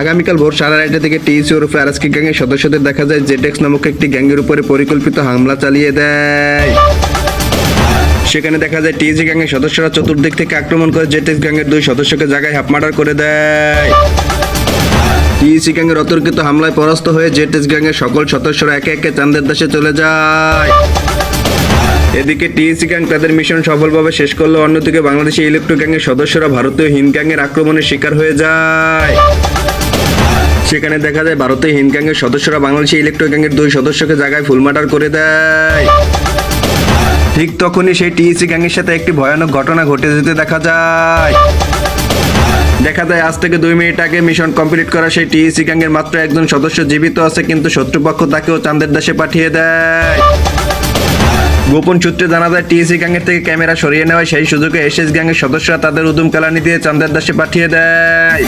আগামীকাল ভোর 4:30 থেকে টিএসসি ওরফে আরএসকে গ্যাংয়ের সদস্যদের দেখা যায় জেটেক্স নামক একটি গ্যাংয়ের উপরে পরিকল্পিত হামলা চালিয়ে দেয়। সেখানে দেখা যায় টিএসসি গ্যাংয়ের সদস্যরা চতুর্দিক থেকে আক্রমণ করে জেটেক্স গ্যাংয়ের 2 সদস্যকে জায়গায় হাফ মার্ডার করে দেয়। টিএসসি গ্যাংয়ের অতর্কিত হামলায় পরাস্ত হয়ে জেটেক্স গ্যাংয়ের সকল সদস্যরা একে একে চাঁদের দেশে চলে যায়। এদিকে টিএসসি গ্যাং তাদের মিশন সফলভাবে শেষ করলো, অন্যদিকে বাংলাদেশি ইলেকট্রো গ্যাংয়ের সদস্যরা ভারতীয় হিন্দ গ্যাংয়ের আক্রমণের শিকার হয়ে যায়। সেখানে দেখা যায় ভারতীয় হিন্দ গ্যাংয়ের সদস্যরা বাংলাদেশি ইলেকট্রো গ্যাংয়ের 2 সদস্যকে জায়গায় ফুল মার্ডার করে দেয়। ঠিক তখনই সেই টিএসসি গ্যাংয়ের সাথে একটি ভয়ানক ঘটনা ঘটে যেতে দেখা যায়। আজ থেকে 2 মিনিট আগে মিশন কমপ্লিট করা সেই টিএসসি গ্যাংয়ের মাত্র একজন সদস্য জীবিত আছে, কিন্তু শত্রুপক্ষ তাকেও চাঁদের দেশে পাঠিয়ে দেয়। গোপন সূত্রে জানা যায় টিএসসি গ্যাংয়ের থেকে ক্যামেরা সরিয়ে নেওয়ায় সেই সুযোগে এসএস গ্যাংয়ের সদস্যরা তাদের উদুম কেলানি দিয়ে চাঁদের দেশে পাঠিয়ে দেয়।